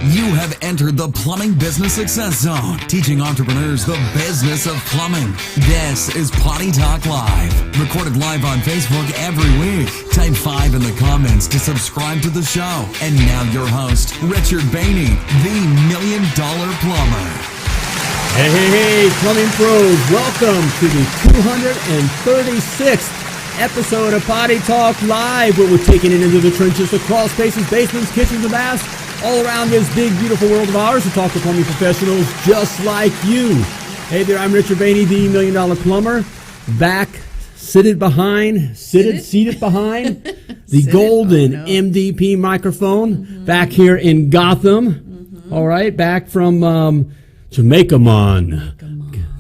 You have entered the Plumbing Business Success Zone, teaching entrepreneurs the business of plumbing. This is Potty Talk Live, recorded live on Facebook every week. Type 5 in the comments to subscribe to the show. And now your host, Richard Behney, the $1 Million Plumber. Hey, plumbing pros, welcome to the 236th episode of Potty Talk Live, where we're taking it into the trenches, the crawl spaces, basements, kitchens, and baths, all around this big, beautiful world of ours to talk to plumbing professionals just like you. Hey there, I'm Richard Behney, the $1 Million Plumber, back, seated behind the golden MDP microphone, back here in Gotham, all right, back from Jamaica.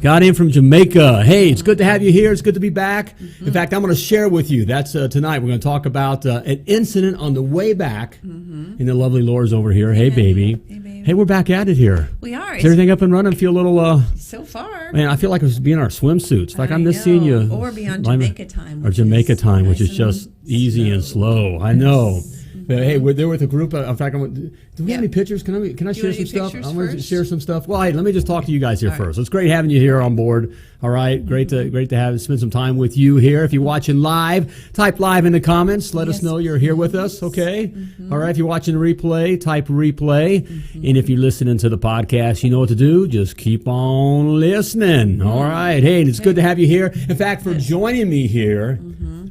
Got in from Jamaica. Hey, it's good to have you here. It's good to be back. In fact, I'm going to share with you. That's tonight. We're going to talk about an incident on the way back. And the lovely Laura's over here. Hey, baby. Hey, we're back at it here. We are. Is everything up and running? Feel a little... so far. Man, I feel like it was being our swimsuits. Like I'm just seeing you. Or be on Jamaica time. Or Jamaica time, which is just easy and slow. I know. But hey, we're there with a group. In fact, do we have any pictures? Can I share some stuff? I'm going to share some stuff. Well, hey, let me just talk to you guys here first. It's great having you here on board. All right, great to spend some time with you here. If you're watching live, type live in the comments. Let us know you're here with us. Okay. All right. If you're watching the replay, type replay. And if you're listening to the podcast, you know what to do. Just keep on listening. All right. Hey, it's good to have you here. In fact, for joining me here,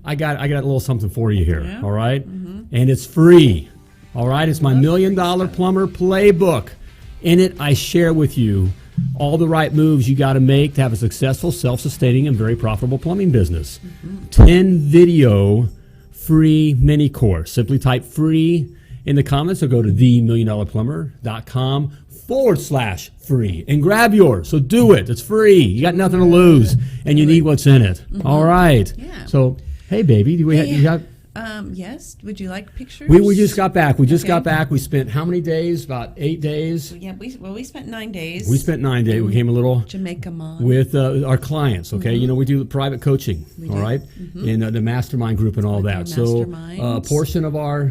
I got a little something for you here. Yeah. All right. And it's free. All right, it's my $1 Million Plumber Playbook. In it, I share with you all the right moves you got to make to have a successful, self-sustaining, and very profitable plumbing business. 10-video free mini course. Simply type free in the comments or go to themilliondollarplumber.com/free and grab yours. So do it. It's free. You got nothing to lose, and you need what's in it. All right. Yeah. So, hey, baby, you got... Yes. Would you like pictures? We just got back. We got back. We spent how many days? About 8 days. Yeah. We spent 9 days. We spent 9 days. We came a little Jamaica with our clients. Okay, you know we do private coaching. All right, in the mastermind group and all that. So a portion of our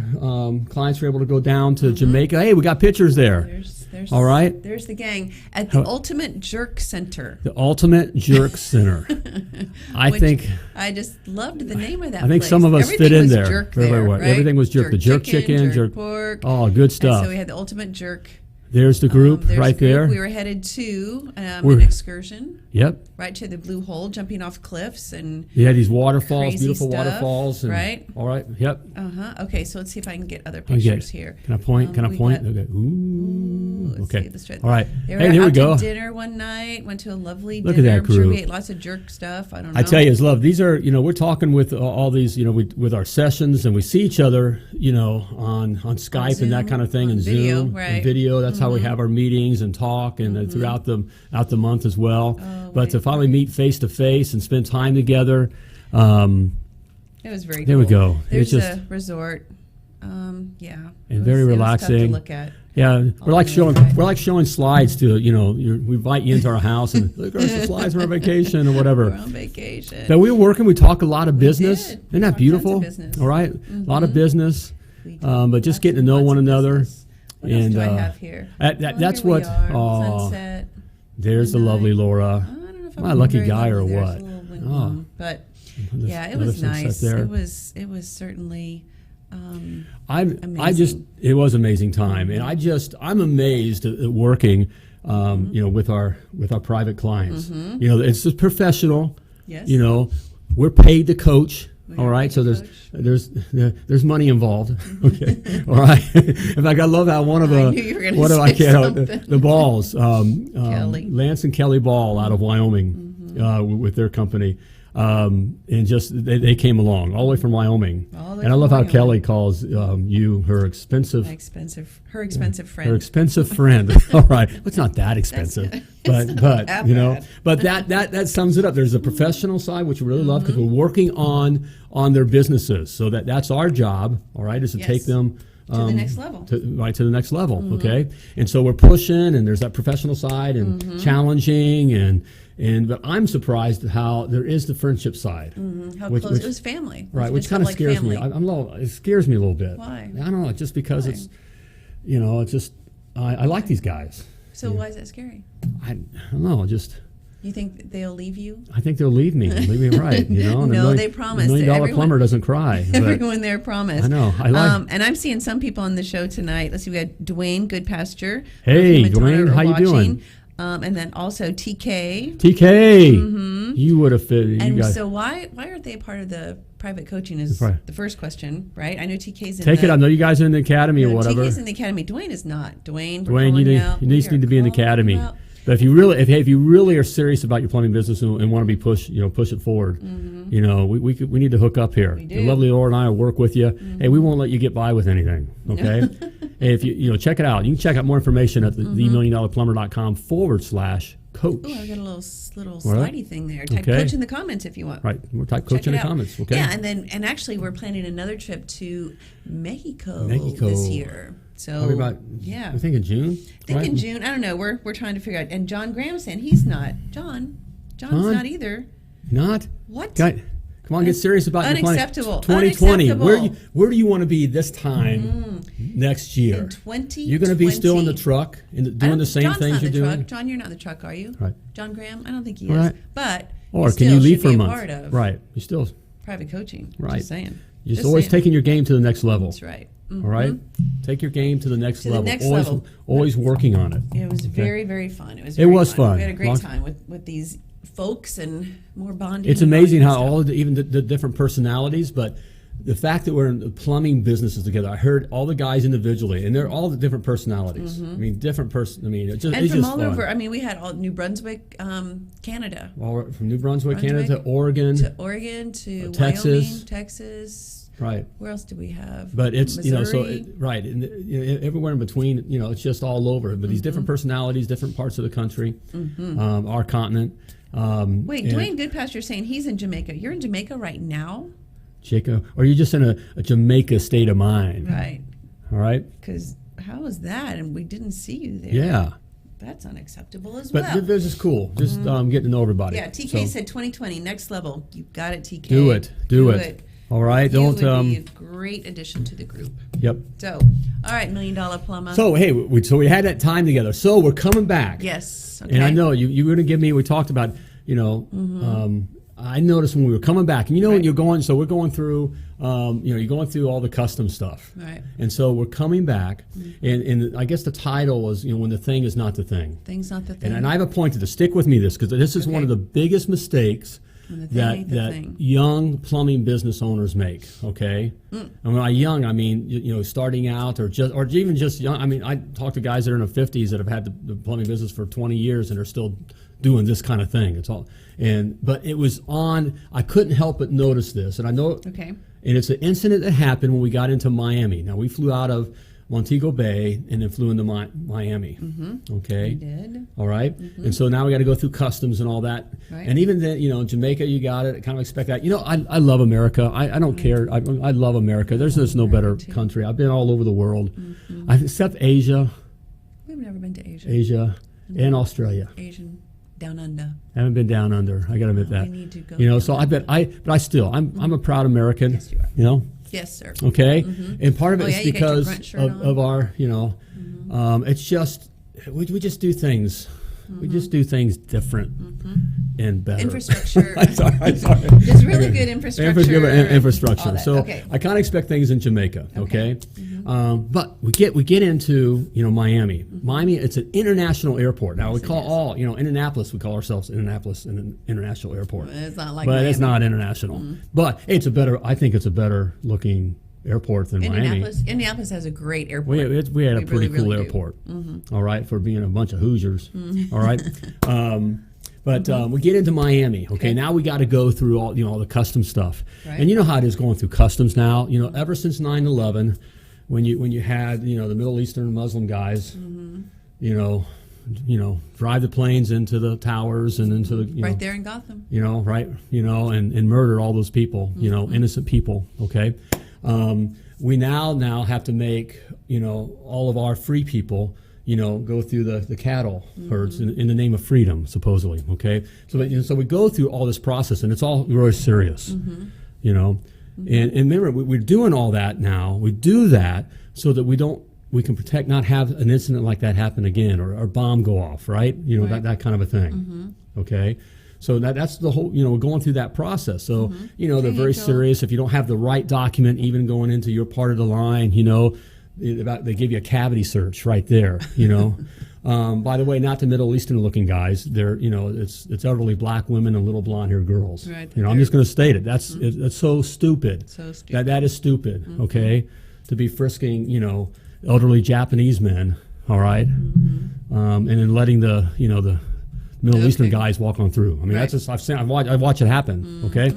clients were able to go down to Jamaica. Hey, we got pictures there. All right. There's the gang at the Ultimate Jerk Center. The Ultimate Jerk Center. I just loved the name of that. I think place. some of us Everything fit in was there. Jerk there, right? Everything was jerk. The jerk chicken, jerk pork. Oh, good stuff. And so we had the Ultimate Jerk. There's the group there. We were headed to an excursion. Yep. Right to the Blue Hole, jumping off cliffs and these waterfalls, beautiful waterfalls. And, right. All right. Yep. Okay, so let's see if I can get other pictures here. Can I point? Okay. Ooh. Okay. All right. Hey, here we go. To dinner one night. Went to a lovely dinner. Look at that group. I'm sure we ate lots of jerk stuff. I don't know. I tell you, it's love. These are, we're talking with all these, with our sessions, and we see each other, on Skype Zoom, and that kind of thing, and video, Zoom, right. and video. That's how we have our meetings and talk, and throughout the month as well. But to finally meet face to face and spend time together, it was very. There cool. we go. There's a resort. And very relaxing. It was tough to look at. Yeah, we're like showing slides to we invite you into our house and look at the slides for our vacation or whatever. We're on vacation. But we were working. We talk a lot of business. Isn't that beautiful? All right, a lot of business. But just getting to know one another. What else do I have here? That's what. Sunset. There's the lovely Laura. I don't know if Am I a lucky guy or what? But yeah, it was nice. It was certainly. Amazing. It was an amazing time, and I'm amazed at working, with our private clients. It's just professional. Yes. We're paid to coach. All right, so there's money involved. Okay, all right. In fact, I love how one of the Balls, Lance and Kelly Ball out of Wyoming, with their company. And just they came along all the way from Wyoming, and I love how Kelly calls you her expensive friend. Her expensive friend. All right, well, it's not that expensive, but that sums it up. There's a professional side which we really love because we're working on their businesses. So that's our job. All right, is to take them. To the next level. To the next level, okay? And so we're pushing, and there's that professional side and challenging, but I'm surprised at how there is the friendship side. How close it was family. Right, which kind of scares me. It scares me a little bit. Why? I don't know, just because it's, it's just, I like these guys. So why is that scary? I don't know. Just. You think they'll leave you? I think they'll leave me. Leave me right. No, they promised. $1 million plumber doesn't cry. Everyone there promised. I know. And I'm seeing some people on the show tonight. Let's see. We got Dwayne Goodpasture. Hey, Dwayne, how you doing? And then also TK. TK, you would have fit. And so why aren't they a part of the private coaching? Is the first question, right? I know TK's in. I know you guys are in the academy or whatever. TK's in the academy. Dwayne is not. Dwayne, you need to be in the academy. But if you really are serious about your plumbing business and want to be push it forward, we need to hook up here. The lovely Laura and I will work with you. Hey, we won't let you get by with anything. Okay. Hey, if you check it out, you can check out more information at themilliondollarplumber.com/coach. Oh, I got a little slidey thing there. Type coach in the comments if you want. Right, we'll type coach in the comments. Okay. Yeah, and actually we're planning another trip to Mexico this year. So I think in June. In June. I don't know. We're trying to figure out. And John Graham's saying he's not. John's not either. Not what? God, come on, get serious about your planning. Unacceptable. 2020. Where do you want to be this time next year? In 2020. You're going to be still in the truck doing the same things you're doing. John, you're not in the truck, are you? Right. John Graham, I don't think he is. But or can you leave for a month? Right. You still private coaching. Right. Just saying. You're always taking your game to the next level. That's right. All right, take your game to the next level. Level. Always working on it. It was very, very fun. It was fun. We had a great time with these folks and more bonding. It's amazing how all even the different personalities, but the fact that we're in the plumbing businesses together. I heard all the guys individually, and they're all the different personalities. I mean, it's just from all fun. over. I mean, we had all New Brunswick, Canada. From New Brunswick, Canada to Oregon, to Texas. Wyoming, Texas. Right. Where else do we have? But it's Missouri. and everywhere in between. It's just all over. But these different personalities, different parts of the country, our continent. Wait, Dwayne Goodpasture saying he's in Jamaica. You're in Jamaica right now? Jamaica, or you're just in a Jamaica state of mind. Right. All right. Because how is that? And we didn't see you there. Yeah. That's unacceptable as well. But this is cool. Just getting to know everybody. Yeah. TK said 2020 next level. You got it, TK. Do it. Do it. All right, would be a great addition to the group. Yep. So, all right, $1 Million Plumber. So hey, we had that time together. So we're coming back. Yes. Okay. And I know you were going to give me. We talked about I noticed when we were coming back, and when you're going. So we're going through. You're going through all the custom stuff. Right. And so we're coming back, and I guess the title was when the thing is not the thing. Thing's not the thing. And I have a point to stick with me because this is one of the biggest mistakes that young plumbing business owners make. Okay, and when I young, I mean starting out or even just young. I mean, I talk to guys that are in their 50s that have had the plumbing business for 20 years and are still doing this kind of thing. It's all but it was on. I couldn't help but notice this, and I know. Okay. And it's an incident that happened when we got into Miami. Now we flew out of Montego Bay and then flew into Miami. Okay. We did. All right. And so now we got to go through customs and all that. Right. And even then, Jamaica, you got it. I kind of expect that. I love America. I don't care. I love America. There's no better country. I've been all over the world, except Asia. We've never been to Asia. Asia and Australia. Asian. Down under. I haven't been down under. I got to admit that. We need to go. So but I'm a proud American. Yes, you are. Yes, sir. Okay, and part of it is because of our, it's just we just do things. We just do things different and better. Infrastructure. I'm sorry. There's really good infrastructure. Infrastructure. So I kind of expect things in Jamaica. Okay. But we get into Miami. Miami, it's an international airport. Now we call Indianapolis. We call ourselves Indianapolis International Airport. It's not like but Miami. It's not international. But I think it's a better looking airport than Miami. Indianapolis has a great airport. We had a pretty cool airport. All right, for being a bunch of Hoosiers. All right. But we get into Miami. Okay, now we got to go through all the custom stuff. Right. And you know how it is going through customs now. Ever since 9/11. When you had the Middle Eastern Muslim guys, drive the planes into the towers and into the right there in Gotham, and murder all those people, innocent people. Okay, we now have to make all of our free people go through the cattle herds in the name of freedom, supposedly. Okay, so we go through all this process, and it's all really serious, And remember, we're doing all that now. We do that so that we don't we can protect, not have an incident like that happen again, or bomb go off, right? You know, that kind of a thing. Okay. So that's the whole, we're going through that process. So, they're very serious. If you don't have the right document, even going into your part of the line, they give you a cavity search right there, By the way, not the Middle Eastern looking guys. They're, it's elderly black women and little blonde haired girls. Right. I'm just going to state it. That's it's so stupid. So stupid. That is stupid, okay? To be frisking, elderly Japanese men, all right? And then letting the Middle Eastern guys walk on through. I mean, that's just I watch it happen. Okay,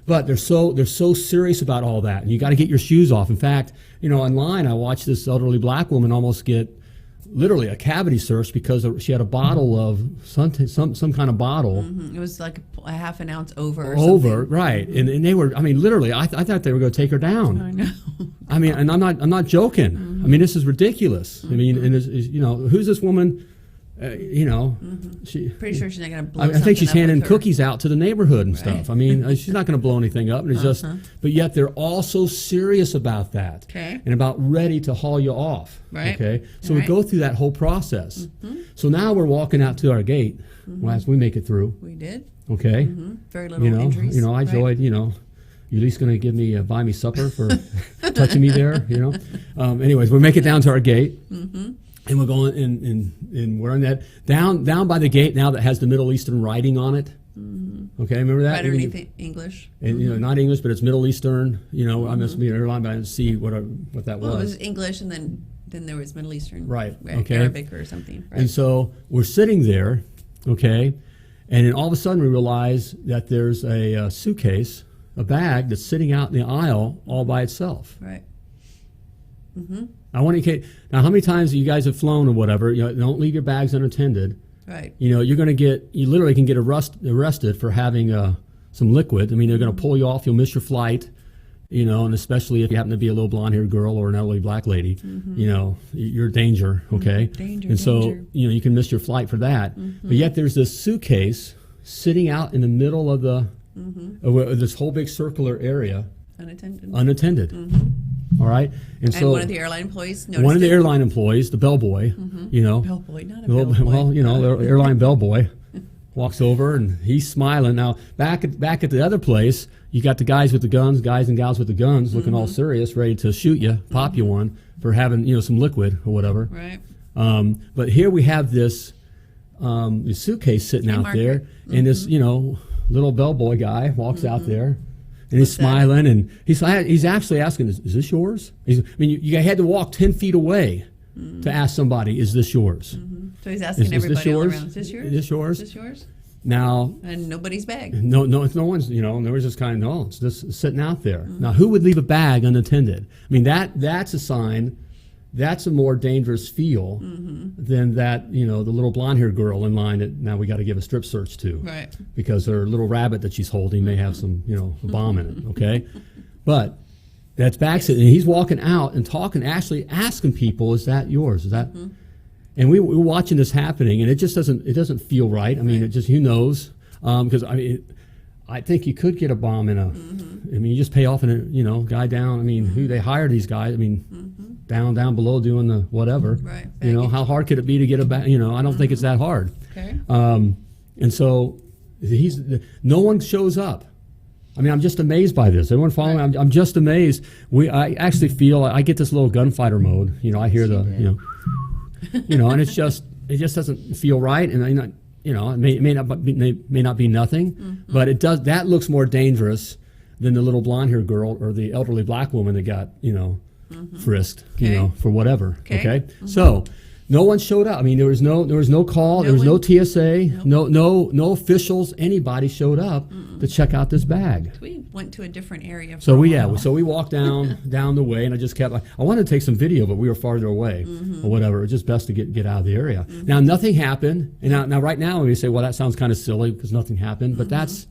but they're so serious about all that, and you got to get your shoes off. In fact, online I watched this elderly black woman almost get literally a cavity search because she had a bottle of some kind of bottle. It was like a half an ounce over. Or something. Right, and they were. I mean, literally, I thought they were going to take her down. I know. I mean, and I'm not joking. I mean, this is ridiculous. I mean, and who's this woman? She pretty sure she's not going to blow. I think she's handing cookies out to the neighborhood and stuff. I mean, she's not going to blow anything up. And it's just, but yet they're all so serious about that, and about ready to haul you off. Right. Okay. So we go through that whole process. So now we're walking out to our gate. As we make it through. We did. Okay. Very little injuries. I enjoyed. You're at least going to give me buy me supper for touching me there. Anyways, we make it down to our gate. And we're going and we're on that down by the gate now that has the Middle Eastern writing on it. Okay, remember that? Right underneath English. And not English, but it's Middle Eastern. I must be an airline, but I didn't see what that was. Well, it was English, and then there was Middle Eastern. Right. Okay. Arabic or something. Right. And so we're sitting there, okay, and then all of a sudden we realize that there's a suitcase, a bag that's sitting out in the aisle all by itself. Right. I want to. Now, how many times you guys have flown or whatever? Don't leave your bags unattended. Right. You're going to you literally can get arrested for having some liquid. I mean, they're going to pull you off. You'll miss your flight. And especially if you happen to be a little blonde-haired girl or an elderly black lady, you're in danger. Okay. Danger. And so you can miss your flight for that. But yet there's this suitcase sitting out in the middle of of this whole big circular area, unattended. All right, and so one of the airline employees noticed one of the airline employees, the bellboy, bellboy, not a bellboy. Well, the airline bellboy walks over and he's smiling. Now back at the other place, you got the guys with the guns, guys and gals with the guns, looking all serious, ready to shoot you, pop you one for having some liquid or whatever. Right. But here we have this suitcase sitting out there, and this little bellboy guy walks out there. And he's smiling, and he's actually asking, "Is this yours?" You had to walk 10 feet away to ask somebody, "Is this yours?" So he's asking everybody all around, "Is this yours? Is this yours? Is this yours?" Now, and nobody's bag. No one's. There was just kind of it's just sitting out there. Now, who would leave a bag unattended? I mean, that's a sign. That's a more dangerous feel than that, the little blonde-haired girl in line that now we got to give a strip search to. Right. Because her little rabbit that she's holding may have some, a bomb in it, okay? But that's back sitting, and he's walking out and talking, actually asking people, "Is that yours? Is that?" And we're watching this happening, and it just doesn't feel right. I mean, it just, who knows? Because, I think you could get a bomb in a, I mean, you just pay off a guy down. I mean, who they hire these guys? I mean, down below doing the whatever. Right. How hard could it be to get a bag? I don't think it's that hard. Okay. And so no one shows up. I mean, I'm just amazed by this. Everyone following? Right. I'm just amazed. I actually feel I get this little gunfighter mode. I hear the and it just doesn't feel right. And it may not be nothing, but it does. That looks more dangerous than the little blonde-haired girl or the elderly black woman that got frisked, for whatever. Okay. So no one showed up. I mean, there was no call. There was no TSA. No officials. Anybody showed up to check out this bag. We went to a different area. So we walked down the way, and I just kept. I wanted to take some video, but we were farther away or whatever. It was just best to get out of the area. Now nothing happened, and now right now we say, well, that sounds kind of silly because nothing happened. But that's,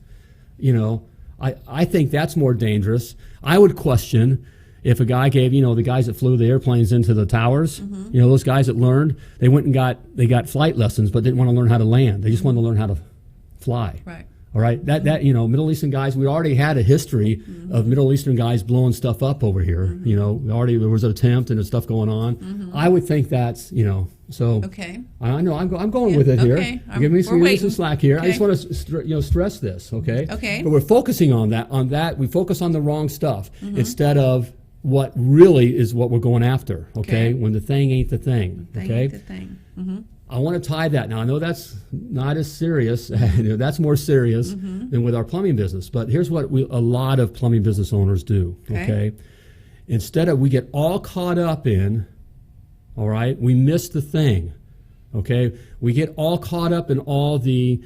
I think that's more dangerous. I would question if a guy gave, the guys that flew the airplanes into the towers, those guys that learned, they went and got flight lessons, but didn't want to learn how to land. They just wanted to learn how to fly. Right. All right, that Middle Eastern guys, we already had a history of Middle Eastern guys blowing stuff up over here. There was an attempt and there's stuff going on. I would think that's so. Okay. I know I'm going with it here. Give me some slack here. Okay. I just want to stress this. Okay. Okay. But we're focusing on that. We focus on the wrong stuff instead of what really is what we're going after. Okay. When the thing ain't the thing. Okay. Ain't the thing. Mm-hmm. I want to tie that. Now, I know that's not as serious. That's more serious than with our plumbing business. But here's what a lot of plumbing business owners do, okay? Instead of we get all caught up in, all right, we miss the thing, okay? We get all caught up in all the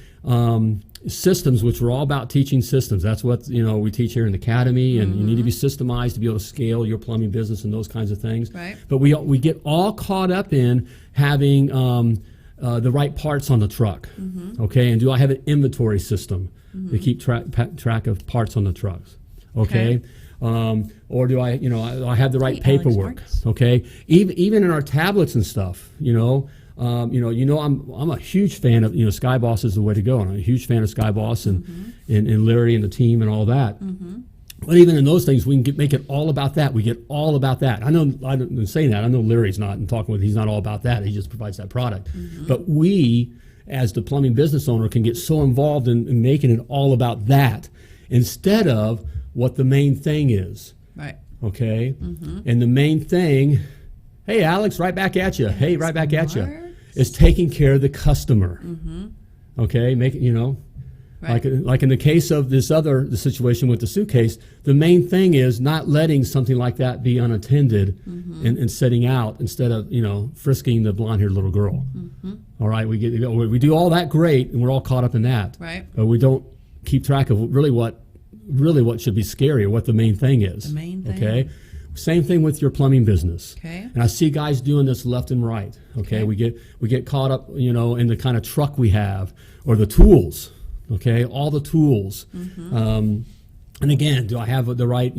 systems, which we're all about teaching systems. That's what we teach here in the academy, and you need to be systemized to be able to scale your plumbing business and those kinds of things. Right. But we get all caught up in having the right parts on the truck, okay? And do I have an inventory system to keep track of parts on the trucks, okay? Or do I have the right paperwork, okay? Even in our tablets and stuff, I'm a huge fan of SkyBoss is the way to go, and I'm a huge fan of SkyBoss and Larry and the team and all that. But even in those things, we can make it all about that. We get all about that. I'm saying that. I know Larry's not, and talking with, he's not all about that. He just provides that product. But we, as the plumbing business owner, can get so involved in making it all about that instead of what the main thing is. Right. Okay? And the main thing, hey, Alex, right back at you. Hey, right back at you. Is taking care of the customer. Okay? Right. Like in the case of the situation with the suitcase, the main thing is not letting something like that be unattended and setting out instead of frisking the blonde-haired little girl. All right, we do all that great, and we're all caught up in that. Right. But we don't keep track of really what should be scary or what the main thing is. The main thing. Okay. Same thing with your plumbing business. Okay. And I see guys doing this left and right. Okay. We get caught up in the kind of truck we have or the tools. Okay, all the tools, and again, do I have the right,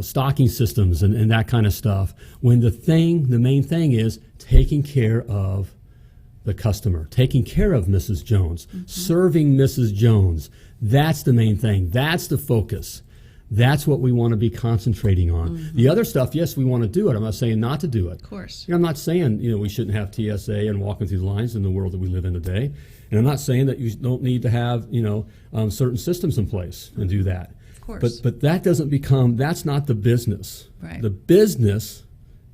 stocking systems and that kind of stuff? When the main thing is taking care of the customer, taking care of Mrs. Jones, serving Mrs. Jones. That's the main thing. That's the focus. That's what we want to be concentrating on. The other stuff, yes, we want to do it. I'm not saying not to do it. Of course. I'm not saying we shouldn't have TSA and walking through the lines in the world that we live in today. And I'm not saying that you don't need to have certain systems in place and do that. Of course. But that doesn't become, that's not the business. Right. The business,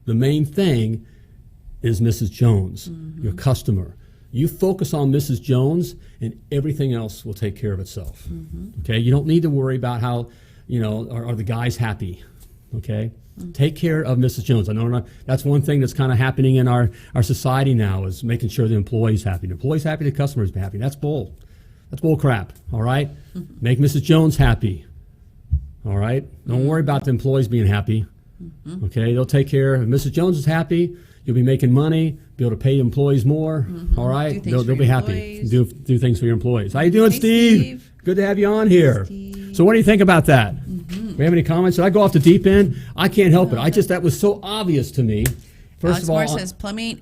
the main thing is Mrs. Jones, your customer. You focus on Mrs. Jones and everything else will take care of itself. Okay? You don't need to worry about how, are the guys happy? Okay? Take care of Mrs. Jones. I know that's one thing that's kind of happening in our society now is making sure the employee's happy. The employee's happy, the customer's happy. That's bull. That's bull crap. All right? Make Mrs. Jones happy. All right? Don't worry about the employees being happy. Okay? They'll take care. If Mrs. Jones is happy, you'll be making money, be able to pay employees more. All right? They'll be happy. Do things for your employees. How you doing, Steve? Good to have you on here. So what do you think about that? We have any comments? Did I go off the deep end? I can't help it. That was so obvious to me. First of all, Alex Moore says plumbing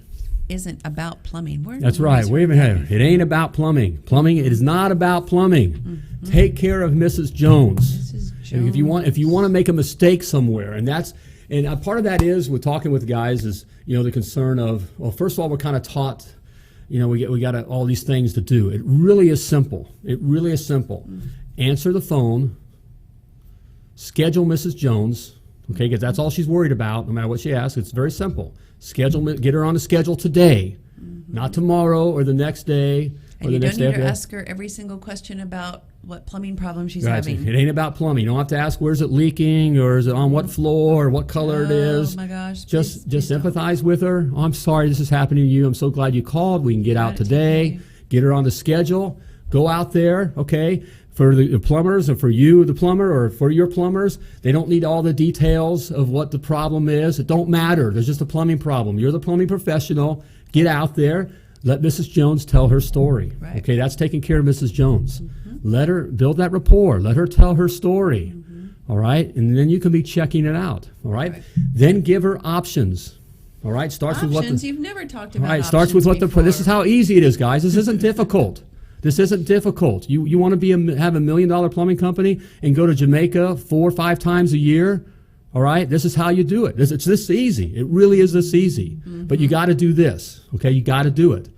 isn't about plumbing. That's right. It ain't about plumbing. Plumbing, it is not about plumbing. Take care of Mrs. Jones. Mrs. Jones. And if you want to make a mistake somewhere, and part of that is with talking with guys is the concern of, well, first of all, we're kind of taught. We got all these things to do. It really is simple. Answer the phone. Schedule Mrs. Jones, okay, because that's all she's worried about, no matter what she asks. It's very simple. Get her on the schedule today, not tomorrow or the next day. And you don't need to ask her every single question about what plumbing problem she's having. It ain't about plumbing. You don't have to ask where's it leaking or is it on what floor or what color it is. Oh my gosh. Just empathize with her. Oh, I'm sorry this is happening to you. I'm so glad you called. We can get out today. Get her on the schedule. Go out there, okay? For the plumbers or for you, the plumber, or for your plumbers, they don't need all the details of what the problem is. It don't matter. There's just a plumbing problem. You're the plumbing professional. Get out there. Let Mrs. Jones tell her story. Right. Okay, that's taking care of Mrs. Jones. Let her build that rapport. Let her tell her story. All right? And then you can be checking it out. All right? Then give her options. All right? Options? You've never talked about options. Starts with what this is how easy it is, guys. This isn't difficult. This isn't difficult. You want to have $1 million plumbing company and go to Jamaica 4 or 5 times a year? All right, this is how you do it. It's this easy. It really is this easy. But you got to do this. Okay, you got to do it.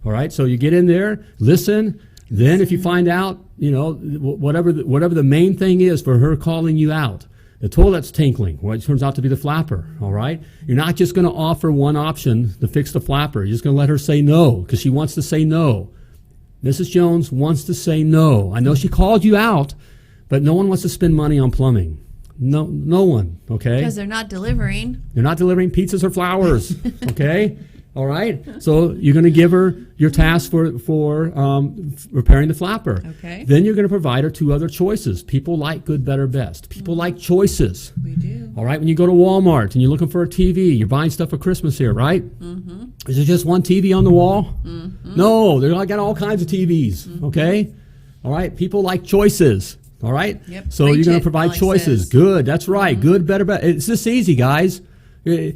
All right, so you get in there, listen. Then if you find out, whatever the main thing is for her calling you out, the toilet's tinkling. Well, it turns out to be the flapper. All right, you're not just going to offer one option to fix the flapper. You're just going to let her say no because she wants to say no. Mrs. Jones wants to say no. I know she called you out, but no one wants to spend money on plumbing. No one, okay? Because they're not delivering. They're not delivering pizzas or flowers, okay? All right? So you're going to give her your task for repairing the flapper. Okay. Then you're going to provide her 2 other choices. People like good, better, best. People like choices. We do. All right? When you go to Walmart and you're looking for a TV, you're buying stuff for Christmas here, right? Mm-hmm. Is there just one TV on the wall? Mm-hmm. No, they've got all kinds of TVs, okay? All right? People like choices. All right? Yep. So you're going to provide choices. Good. That's right. Good, better, better. It's this easy, guys. There's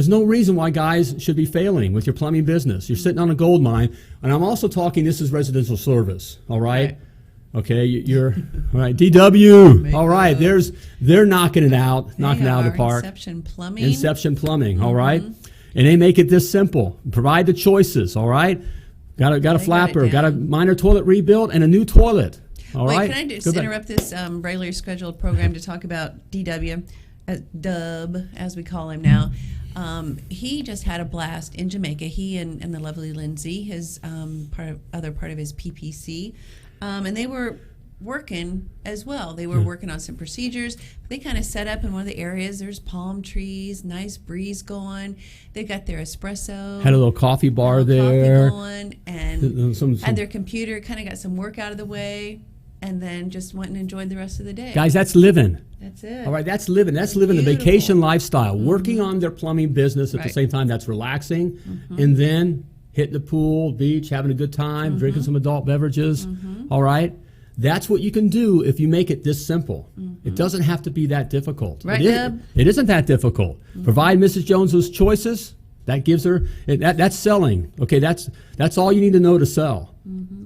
no reason why guys should be failing with your plumbing business. You're sitting on a gold mine. And I'm also talking, this is residential service. All right? Okay, you're all right. DW. All right. They're knocking it out, knocking it out of the park. Inception Plumbing. Inception Plumbing. All right? And they make it this simple. Provide the choices. All right? Got a flapper, got a minor toilet rebuilt, and a new toilet. All right. Can I just interrupt this regularly scheduled program to talk about DW, Dub, as we call him now? He just had a blast in Jamaica. He and the lovely Lindsay, his other part of his PPC, and they were working as well. They were working on some procedures. They kind of set up in one of the areas. There's palm trees, nice breeze going. They got their espresso. Had a little coffee bar there. Coffee going, and had their computer. Kind of got some work out of the way. And then just went and enjoyed the rest of the day. Guys, that's living. That's it. All right, that's living. That's living the vacation lifestyle. Working on their plumbing business at the same time. That's relaxing. And then hitting the pool, beach, having a good time, drinking some adult beverages. All right? That's what you can do if you make it this simple. It doesn't have to be that difficult. Right, Deb? It isn't that difficult. Provide Mrs. Jones those choices. That gives her, that's selling. Okay, that's all you need to know to sell.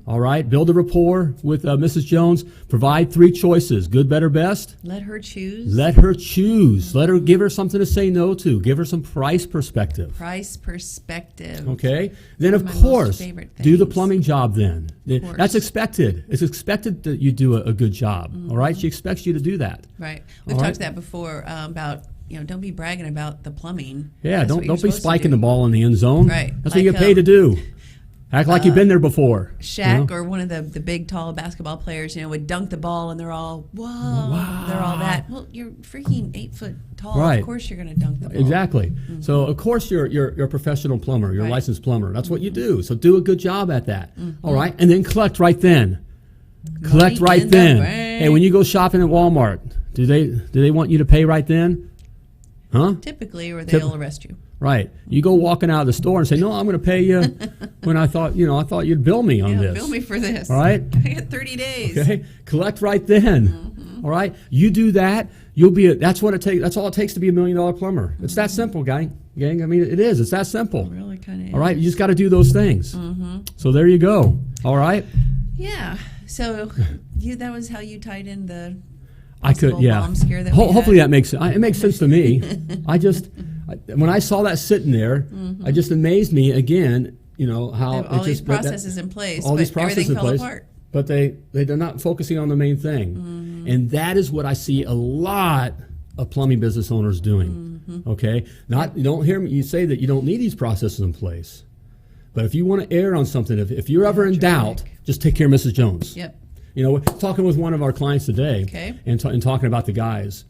All right, build a rapport with Mrs. Jones. Provide 3 choices: good, better, best. Let her choose. Let her choose. Let her give her something to say no to. Give her some price perspective. Price perspective. Okay. Then of course, do the plumbing job. Then that's expected. It's expected that you do a good job. All right. She expects you to do that. Right. We've talked that before about. Don't be bragging about the plumbing. Yeah, don't be spiking the ball in the end zone. Right. That's what you get paid to do. Act like you've been there before. Shaq or one of the big, tall basketball players, would dunk the ball and they're all, whoa, wow. They're all that. Well, you're freaking 8 foot tall. Right. Of course you're going to dunk the ball. Exactly. So, of course, you're a professional plumber. You're a licensed plumber. That's what you do. So do a good job at that. All right? And then collect right then. Collect right then. Hey, when you go shopping at Walmart, do they want you to pay right then? Huh? Typically, or they'll arrest you. Right. You go walking out of the store and say, "No, I'm going to pay you." When I thought you'd bill me on this. Bill me for this. All right. I got 30 days. Okay. Collect right then. All right. You do that, you'll be. That's what it takes. That's all it takes to be $1 million plumber. It's that simple, gang. I mean, it is. It's that simple. It really kind of is. All right. You just got to do those things. So there you go. All right. Yeah. So that was how you tied in the. I could, yeah. Hopefully that makes it makes sense to me. When I saw that sitting there, it just amazed me again. How all these processes in place, all these processes in place, apart. But they're not focusing on the main thing, and that is what I see a lot of plumbing business owners doing. Okay, you don't hear me say that you don't need these processes in place, but if you want to err on something, if you're ever in doubt, just take care of Mrs. Jones. Yep. Talking with one of our clients today, and talking about the guys,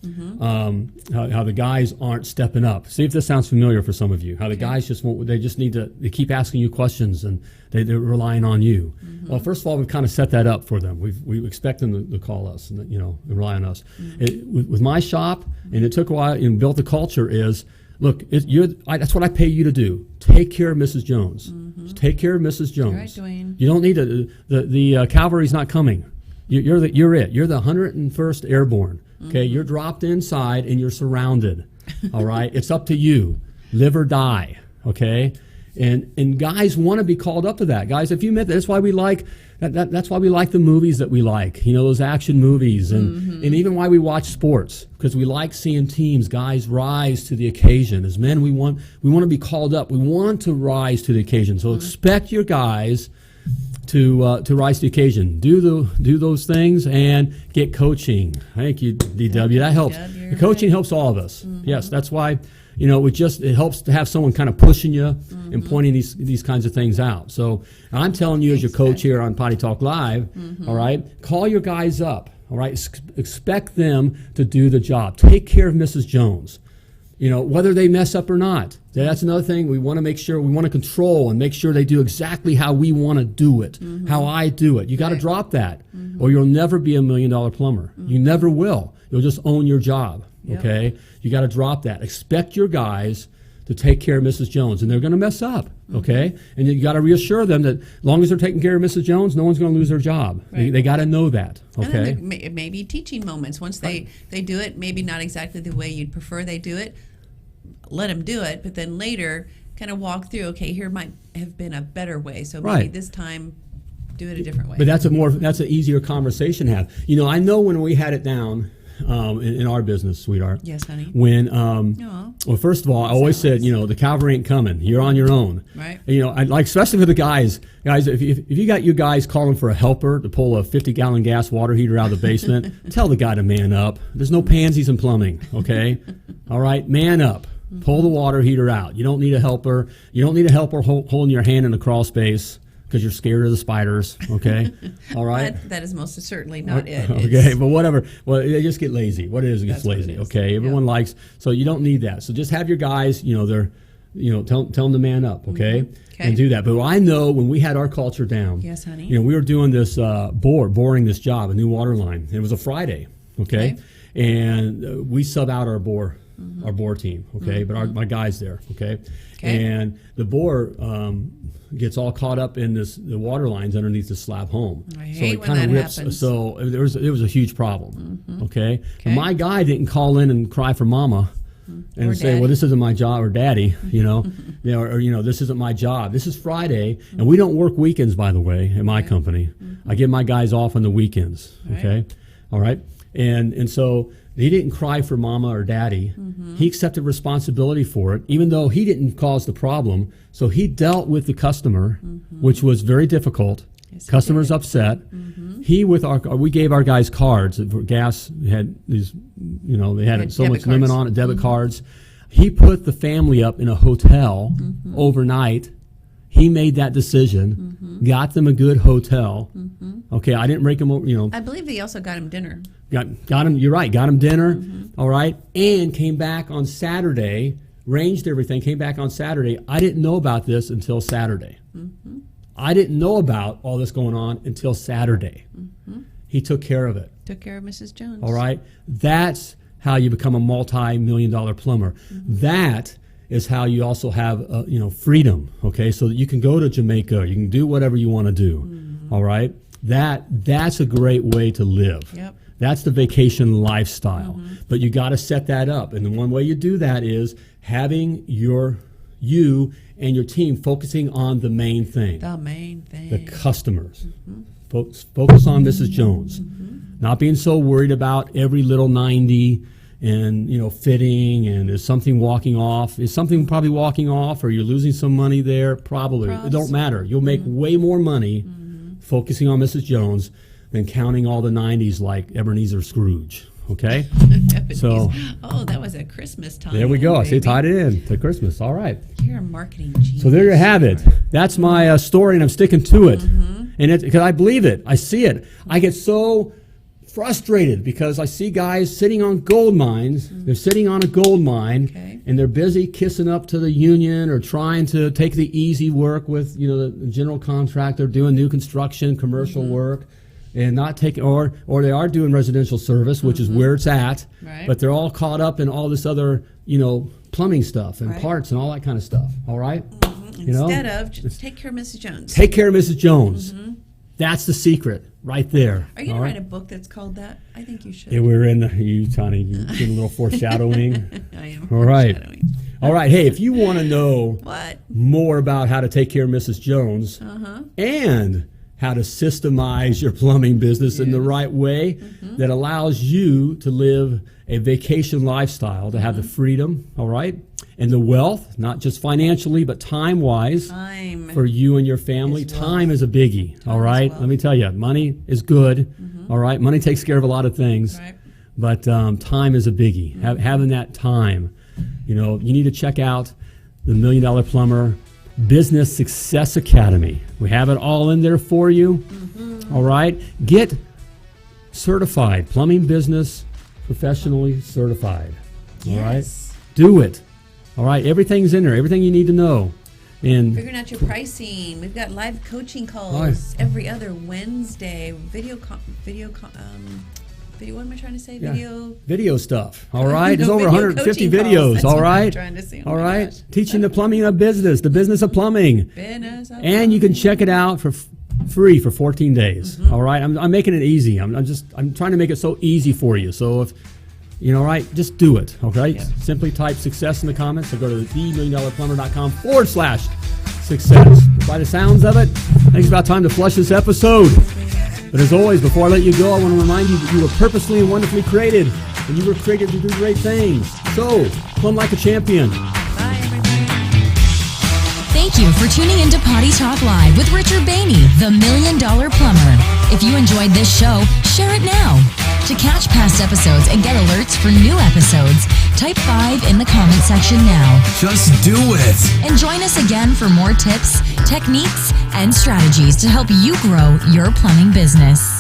how the guys aren't stepping up. See if this sounds familiar for some of you. How the guys they keep asking you questions and they're relying on you. Well, first of all, we've kind of set that up for them. We expect them to call us and and rely on us. With my shop, and it took a while and built the culture is. Look, that's what I pay you to do. Take care of Mrs. Jones. Take care of Mrs. Jones. Right, Dwayne. You don't need the cavalry's not coming. You're it. You're the 101st Airborne. Okay, you're dropped inside and you're surrounded. All right, it's up to you. Live or die. Okay, And guys want to be called up to that. Guys, if you admit that's why we like that's why we like the movies that we like. Those action movies, and even why we watch sports, because we like seeing teams, guys rise to the occasion. As men, we want to be called up. We want to rise to the occasion. So expect your guys to rise to the occasion. Do those things and get coaching. Thank you, DW. That helps. The coaching helps all of us. Yes, that's why. It helps to have someone kind of pushing you and pointing these kinds of things out. So I'm telling you, as your coach here on Potty Talk Live, all right, call your guys up, all right, expect them to do the job. Take care of Mrs. Jones, whether they mess up or not. That's another thing. We want to make sure, we want to control and make sure they do exactly how we want to do it, how I do it. You got to drop that, or you'll never be $1 million plumber. You never will. You'll just own your job. Okay, you got to drop that. Expect your guys to take care of Mrs. Jones, and they're going to mess up. Okay, and you got to reassure them that as long as they're taking care of Mrs. Jones, no one's going to lose their job. Right. They got to know that. Okay, and then maybe teaching moments once they do it. Maybe not exactly the way you'd prefer they do it. Let them do it, but then later kind of walk through. Okay, here might have been a better way. So maybe this time do it a different way. But that's an easier conversation to have. I know when we had it down. In our business, sweetheart. Yes, honey. When, well, first of all, I always said, the cavalry ain't coming. You're on your own. Right. Especially for the guys. Guys, if you got you guys calling for a helper to pull a 50-gallon gas water heater out of the basement, tell the guy to man up. There's no pansies in plumbing, okay? All right, man up. Pull the water heater out. You don't need a helper. You don't need a helper holding your hand in the crawl space because you're scared of the spiders, okay? All right? That is most certainly not it. Okay, but whatever. Well, they just get lazy. What it is, it gets lazy, okay? Everyone likes, so you don't need that. So just have your guys, tell them to man up, okay? And do that. But I know when we had our culture down, yes, honey. We were doing this boring this job, a new water line. It was a Friday, okay? And we sub out our bore team, okay? But my guys there, okay? And the bore gets all caught up in the water lines underneath the slab home. I hate when that happens. So it was a huge problem, okay? And my guy didn't call in and cry for mama and or say, daddy. well, this isn't my job, or daddy, or this isn't my job. This is Friday, and we don't work weekends, by the way, in my company. I give my guys off on the weekends, okay? All right? And so he didn't cry for mama or daddy. He accepted responsibility for it, even though he didn't cause the problem. So he dealt with the customer, which was very difficult. Yes, customers upset. We gave our guys cards. Gas had these, they had so much limit on it, debit cards. He put the family up in a hotel overnight. He made that decision, got them a good hotel. Okay, I didn't break them over, I believe he also got him dinner. Got him, you're right, got him dinner, all right, and came back on Saturday, arranged everything, came back on Saturday. I didn't know about this until Saturday. I didn't know about all this going on until Saturday. He took care of it. Took care of Mrs. Jones. All right, that's how you become a multi-million-dollar plumber. That is how you also have freedom, okay, so that you can go to Jamaica, you can do whatever you want to do, all right? That's a great way to live. Yep. That's the vacation lifestyle. But you got to set that up, and the one way you do that is having you and your team focusing on the main thing. The main thing. The customers. Focus on Mrs. Jones. Not being so worried about every little 90 and fitting, and is something walking off? Is something probably walking off, or you're losing some money there? Probably. It don't matter. You'll make way more money focusing on Mrs. Jones than counting all the 90s like Ebenezer Scrooge. Okay? So that was a Christmas time. There we go. See, tied it in to Christmas. All right. You're a marketing genius. So there you have it. That's my story, and I'm sticking to it. And because I believe it. I see it. I get so frustrated because I see guys sitting on gold mines. They're sitting on a gold mine, and they're busy kissing up to the union or trying to take the easy work with the general contractor, doing new construction, commercial work, and not taking or they are doing residential service, which is where it's at. Right. But they're all caught up in all this other plumbing stuff and parts and all that kind of stuff. All right. Instead of just take care of Mrs. Jones. Take care of Mrs. Jones. That's the secret right there. Are you going to write a book that's called that? I think you should. Yeah, we're in you, Tony. You doing a little foreshadowing. I am. All right. Foreshadowing. All right. Hey, if you want to know What? more about how to take care of Mrs. Jones and how to systemize your plumbing business in the right way that allows you to live a vacation lifestyle, to have the freedom, all right, and the wealth, not just financially, but time-wise for you and your family. Time is a biggie, all right? Let me tell you, money is good, all right? Money takes care of a lot of things, but time is a biggie. Having that time, you need to check out the $1 Million Plumber Business Success Academy. We have it all in there for you. All right. Get certified, plumbing business professionally certified. All right. Do it. All right. Everything's in there. Everything you need to know. And figuring out your pricing. We've got live coaching calls every other Wednesday. What am I trying to say? Video stuff. All right. There's over 150 videos. All right. All right. Gosh. Teaching the plumbing of business, the business of plumbing. And you can check it out for free for 14 days. All right. I'm making it easy. I'm trying to make it so easy for you. So if just do it. Okay. Simply type success in the comments or go to themilliondollarplumber.com/success. By the sounds of it, I think it's about time to flush this episode. But as always, before I let you go, I want to remind you that you were purposely and wonderfully created, and you were created to do great things. So, plumb like a champion. Bye, everybody. Thank you for tuning into Potty Talk Live with Richard Behney, the $1 Million Plumber. If you enjoyed this show, share it now. To catch past episodes and get alerts for new episodes, type 5 in the comment section now. Just do it. And join us again for more tips, techniques, and strategies to help you grow your plumbing business.